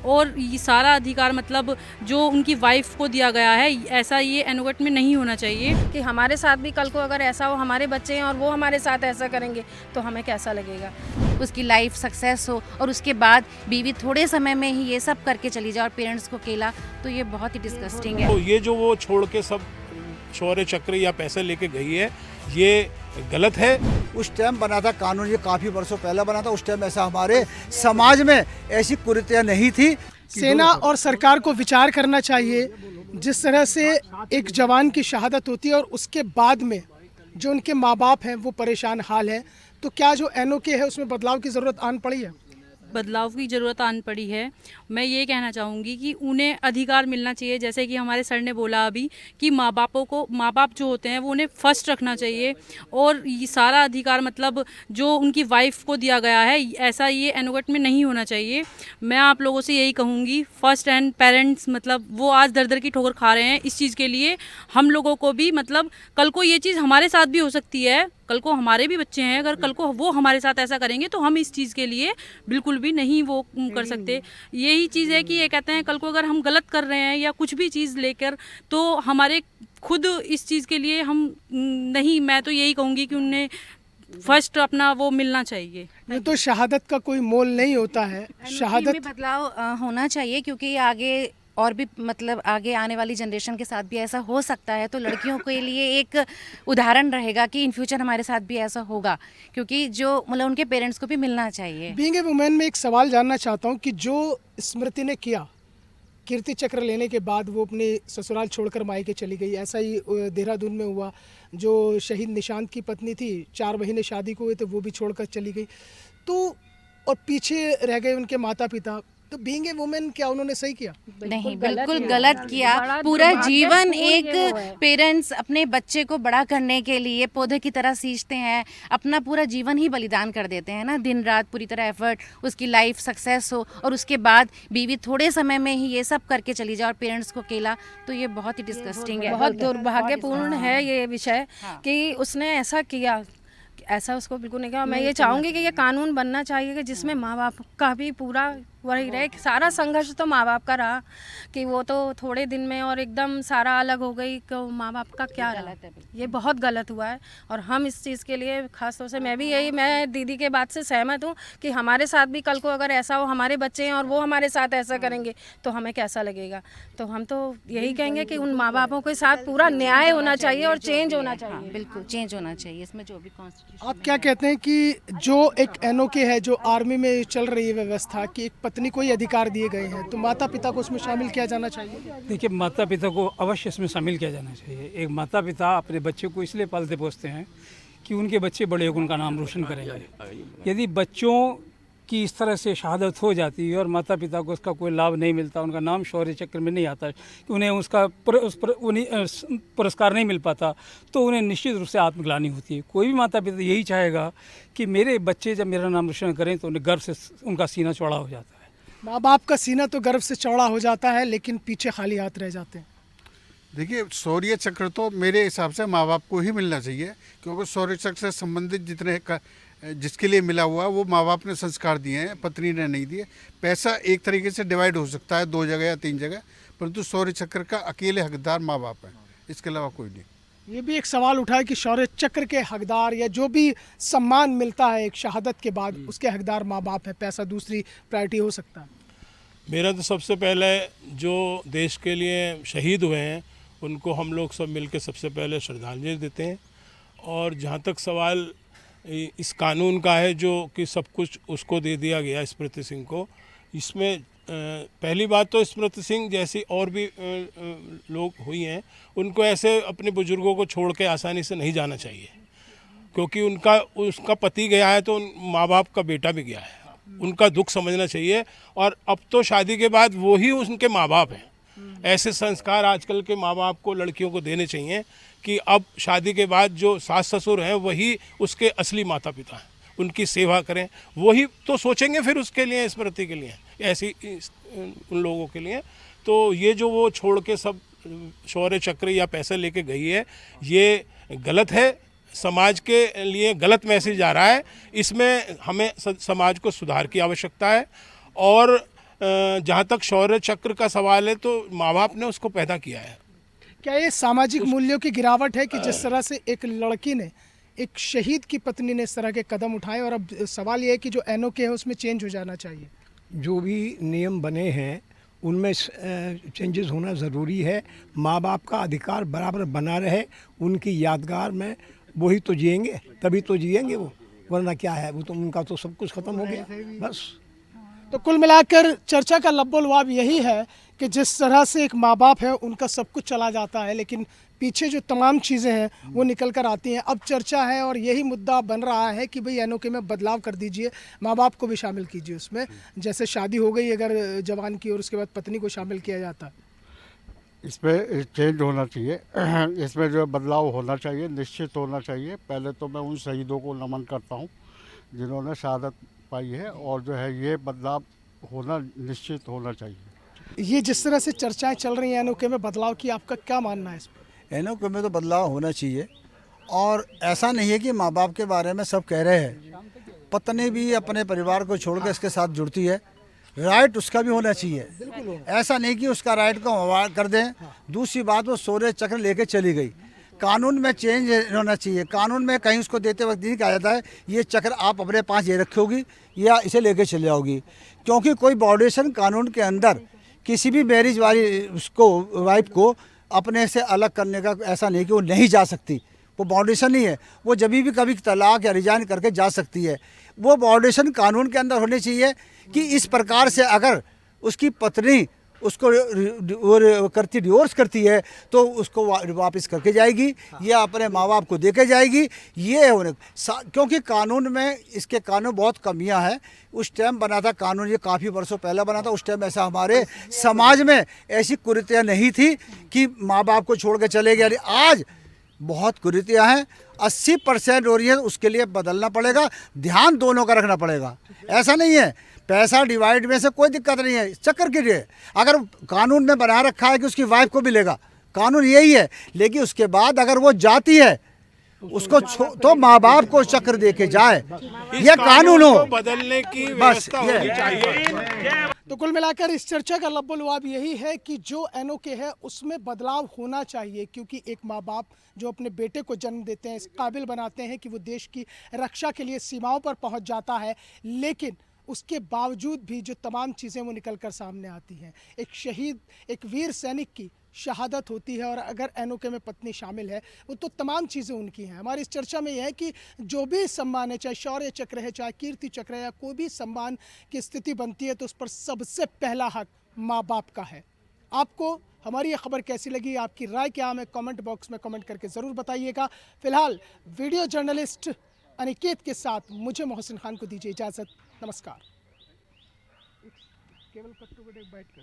और ये सारा अधिकार मतलब जो उनकी वाइफ को दिया गया है, ऐसा ये एनोगट में नहीं होना चाहिए। कि हमारे साथ भी कल को अगर ऐसा हो, हमारे बच्चे हैं और वो हमारे साथ ऐसा करेंगे तो हमें कैसा लगेगा। उसकी लाइफ सक्सेस हो और उसके बाद बीवी थोड़े समय में ही ये सब करके चली जाए और पेरेंट्स को अकेला, तो ये बहुत ही डिस्गस्टिंग है। तो ये जो वो छोड़ के सब शौर्य चक्र या पैसे लेके गई है, ये गलत है। उस टाइम बना था कानून, ये काफ़ी वर्षों पहले बना था। उस टाइम ऐसा हमारे समाज में ऐसी कुरीतियाँ नहीं थी। सेना और सरकार को विचार करना चाहिए, जिस तरह से एक जवान की शहादत होती है और उसके बाद में जो उनके माँ बाप हैं वो परेशान हाल है, तो क्या जो एनओके है उसमें बदलाव की ज़रूरत आन पड़ी है? बदलाव की ज़रूरत आन पड़ी है। मैं ये कहना चाहूँगी कि उन्हें अधिकार मिलना चाहिए, जैसे कि हमारे सर ने बोला अभी कि माँ बाप जो होते हैं वो उन्हें फर्स्ट रखना चाहिए, और ये सारा अधिकार मतलब जो उनकी वाइफ को दिया गया है, ऐसा ये एनोगट में नहीं होना चाहिए। मैं आप लोगों से यही कहूँगी, फर्स्ट एंड पेरेंट्स मतलब वो आज दर दर की ठोकर खा रहे हैं इस चीज़ के लिए। हम लोगों को भी मतलब कल को ये चीज़ हमारे साथ भी हो सकती है, कल को हमारे भी बच्चे हैं, अगर कल को वो हमारे साथ ऐसा करेंगे तो हम इस चीज़ के लिए बिल्कुल भी नहीं वो कर सकते। यही चीज़ है कि ये कहते हैं कल को अगर हम गलत कर रहे हैं या कुछ भी चीज़ लेकर, तो हमारे खुद इस चीज़ के लिए हम नहीं, मैं तो यही कहूँगी कि उन्हें फर्स्ट अपना वो मिलना चाहिए। ये तो शहादत का कोई मोल नहीं होता है। शहादत में बदलाव होना चाहिए, क्योंकि आगे और भी मतलब आगे आने वाली जनरेशन के साथ भी ऐसा हो सकता है, तो लड़कियों के लिए एक उदाहरण रहेगा कि इन फ्यूचर हमारे साथ भी ऐसा होगा, क्योंकि जो मतलब उनके पेरेंट्स को भी मिलना चाहिए। बीइंग ए वुमेन में एक सवाल जानना चाहता हूँ कि जो स्मृति ने किया, कीर्ति चक्र लेने के बाद वो अपने ससुराल छोड़कर मायके चली गई, ऐसा ही देहरादून में हुआ। जो शहीद निशांत की पत्नी थी, 4 महीने शादी को हुए थे, वो भी छोड़कर चली गई, तो और पीछे रह गए उनके माता पिता। तो बीइंग ए वुमेन क्या उन्होंने सही किया? नहीं, बिल्कुल गलत किया। पूरा जीवन एक पेरेंट्स अपने बच्चे को बड़ा करने के लिए पौधे की तरह सींचते हैं, अपना पूरा जीवन ही बलिदान कर देते हैं ना, दिन रात पूरी तरह एफर्ट, उसकी लाइफ सक्सेस हो और उसके बाद बीवी थोड़े समय में ही ये सब करके चली जाए और पेरेंट्स को अकेला, तो ये बहुत ही डिस्गस्टिंग है। बहुत दुर्भाग्यपूर्ण है ये विषय कि उसने ऐसा किया। ऐसा उसको बिल्कुल नहीं किया। मैं ये चाहूँगी कि ये कानून बनना चाहिए कि जिसमें माँ बाप का भी पूरा वही रहे। सारा संघर्ष तो माँ बाप का रहा कि वो तो थोड़े दिन में और एकदम सारा अलग हो गई, तो माँ बाप का क्या रहा? ये बहुत गलत हुआ है और हम इस चीज़ के लिए खास तौर से मैं दीदी के बात से सहमत हूँ कि हमारे साथ भी कल को अगर ऐसा हो, हमारे बच्चे हैं और वो हमारे साथ ऐसा करेंगे तो हमें कैसा लगेगा। तो हम तो यही कहेंगे कि उन माँ बापों के साथ पूरा न्याय होना चाहिए और चेंज होना चाहिए। बिल्कुल चेंज होना चाहिए इसमें, जो भी कॉन्स्टिट्यूशन। आप क्या कहते हैं कि जो एक एनओके है, जो आर्मी में चल रही है व्यवस्था कि एक पत्नी को ही अधिकार दिए गए हैं, तो माता पिता को उसमें शामिल किया जाना चाहिए? देखिए, माता पिता को अवश्य इसमें शामिल किया जाना चाहिए। एक माता पिता अपने बच्चे को इसलिए पालते पोसते हैं कि उनके बच्चे बड़े होकर उनका नाम रोशन करेंगे। यदि बच्चों की इस तरह से शहादत हो जाती है और माता पिता को उसका कोई लाभ नहीं मिलता, उनका नाम शौर्य चक्र में नहीं आता, कि उन्हें उसका पुरस्कार नहीं मिल पाता, तो उन्हें निश्चित रूप से आत्मग्लानि होती है। कोई भी माता पिता यही चाहेगा कि मेरे बच्चे जब मेरा नाम रोशन करें तो उन्हें गर्व से उनका सीना चौड़ा हो जाता है। माँ बाप का सीना तो गर्व से चौड़ा हो जाता है, लेकिन पीछे खाली हाथ रह जाते हैं। देखिए, शौर्य चक्र तो मेरे हिसाब से माँ बाप को ही मिलना चाहिए, क्योंकि शौर्य चक्र से संबंधित जितने जिसके लिए मिला हुआ वो माँ बाप ने संस्कार दिए हैं, पत्नी ने नहीं दिए। पैसा एक तरीके से डिवाइड हो सकता है 2 जगह या 3 जगह, परंतु शौर्य चक्र का अकेले हकदार माँ बाप हैं, इसके अलावा कोई नहीं। ये भी एक सवाल उठा है कि शौर्य चक्र के हकदार या जो भी सम्मान मिलता है एक शहादत के बाद, उसके हकदार माँ बाप है, पैसा दूसरी प्रायोरिटी हो सकता है। मेरा तो सबसे पहले जो देश के लिए शहीद हुए हैं उनको हम लोग सब मिलकर सबसे पहले श्रद्धांजलि देते हैं। और जहाँ तक सवाल इस कानून का है जो कि सब कुछ उसको दे दिया गया स्मृति सिंह को, इसमें पहली बात तो स्मृति सिंह जैसी और भी लोग हुई हैं, उनको ऐसे अपने बुजुर्गों को छोड़ के आसानी से नहीं जाना चाहिए, क्योंकि उसका पति गया है तो माँ बाप का बेटा भी गया है, उनका दुख समझना चाहिए। और अब तो शादी के बाद वो ही उनके माँ बाप हैं। ऐसे संस्कार आजकल के माँ बाप को लड़कियों को देने चाहिए कि अब शादी के बाद जो सास ससुर हैं वही उसके असली माता पिता हैं, उनकी सेवा करें, वही तो सोचेंगे फिर उसके लिए, स्मृति के लिए, ऐसी उन लोगों के लिए। तो ये जो वो छोड़ के सब शौर्य चक्र या पैसे लेके गई है, ये गलत है, समाज के लिए गलत मैसेज आ रहा है। इसमें हमें समाज को सुधार की आवश्यकता है। और जहाँ तक शौर्य चक्र का सवाल है तो माँ बाप ने उसको पैदा किया है। क्या ये सामाजिक मूल्यों की गिरावट है कि जिस तरह से एक लड़की ने, एक शहीद की पत्नी ने इस तरह के कदम उठाए, और अब सवाल ये है कि जो एनओके है उसमें चेंज हो जाना चाहिए? जो भी नियम बने हैं उनमें चेंजेस होना ज़रूरी है। माँ बाप का अधिकार बराबर बना रहे, उनकी यादगार में वही तो जिएंगे, तभी तो जिएंगे वो, वरना क्या है, वो तो उनका तो सब कुछ ख़त्म हो गया बस। तो कुल मिलाकर चर्चा का लब्बो-लुआब यही है कि जिस तरह से एक माँ बाप है उनका सब कुछ चला जाता है, लेकिन पीछे जो तमाम चीज़ें हैं वो निकल कर आती हैं। अब चर्चा है और यही मुद्दा बन रहा है कि भाई एनओके में बदलाव कर दीजिए, माँ बाप को भी शामिल कीजिए उसमें। जैसे शादी हो गई अगर जवान की और उसके बाद पत्नी को शामिल किया जाता है, इसमें चेंज होना चाहिए, इसमें जो बदलाव होना चाहिए, निश्चित होना चाहिए। पहले तो मैं उन शहीदों को नमन करता हूँ जिन्होंने शहादत पाई है, और जो है ये बदलाव होना निश्चित होना चाहिए। ये जिस तरह से चर्चाएं चल रही हैं एनओके में बदलाव की, आपका क्या मानना है इस पर? एनओके में तो बदलाव होना चाहिए, और ऐसा नहीं है कि माँ बाप के बारे में सब कह रहे हैं, पत्नी भी अपने परिवार को छोड़कर इसके साथ जुड़ती है, राइट उसका भी होना चाहिए। ऐसा नहीं कि उसका राइट को अवॉइड कर दें। दूसरी बात, वो शौर्य चक्र लेके चली गई, कानून में चेंज होना चाहिए। कानून में कहीं उसको देते वक्त नहीं कहा जाता है ये चक्र आप अपने पास ये रखोगी या इसे लेके चले जाओगी, क्योंकि कोई बाउंडेशन कानून के अंदर किसी भी मैरिज वाली उसको वाइफ को अपने से अलग करने का ऐसा नहीं कि वो नहीं जा सकती, वो बाउंडेशन नहीं है। वो जब भी कभी तलाक या रिजाइन करके जा सकती है। वो बाउंडेशन कानून के अंदर होनी चाहिए कि इस प्रकार से अगर उसकी पत्नी उसको करती डिवोर्स करती है तो उसको वापस करके जाएगी या अपने माँ बाप को देके जाएगी। ये होने क्योंकि कानून में इसके कानून बहुत कमियां हैं। उस टाइम बना था कानून, ये काफ़ी वर्षों पहले बना था, उस टाइम ऐसा हमारे समाज में ऐसी कुरीतियाँ नहीं थी कि माँ बाप को छोड़ के चले गए। आज बहुत कुरीतियाँ हैं, 80% हो रही है, उसके लिए बदलना पड़ेगा, ध्यान दोनों का रखना पड़ेगा। ऐसा नहीं है पैसा डिवाइड में से कोई दिक्कत नहीं है, चक्कर के लिए अगर कानून में बना रखा है कि उसकी वाइफ को मिलेगा, कानून यही है। लेकिन उसके बाद अगर वो जाती है उसको तो माँ बाप को चक्र दे के जाए, ये कानून हो, बदलने की बस व्यवस्था होनी चाहिए। तो कुल मिलाकर इस चर्चा का लब्बो-लुआब यही है कि जो एनओके है उसमें बदलाव होना चाहिए, क्योंकि एक माँ बाप जो अपने बेटे को जन्म देते हैं, इस काबिल बनाते हैं कि वो देश की रक्षा के लिए सीमाओं पर पहुंच जाता है, लेकिन उसके बावजूद भी जो तमाम चीज़ें वो निकल कर सामने आती हैं। एक शहीद, एक वीर सैनिक की शहादत होती है, और अगर एनओके में पत्नी शामिल है वो तो तमाम चीज़ें उनकी हैं। हमारी इस चर्चा में यह है कि जो भी सम्मान है, चाहे शौर्य चक्र है, चाहे कीर्ति चक्र है, या कोई भी सम्मान की स्थिति बनती है तो उस पर सबसे पहला हक माँ बाप का है। आपको हमारी ये खबर कैसी लगी, आपकी राय क्या हमें कमेंट बॉक्स में कमेंट करके ज़रूर बताइएगा। फिलहाल वीडियो जर्नलिस्ट अनिकेत के साथ मुझे मोहसिन खान को दीजिए इजाज़त। नमस्कार। केवल कट्टू को बैठ कर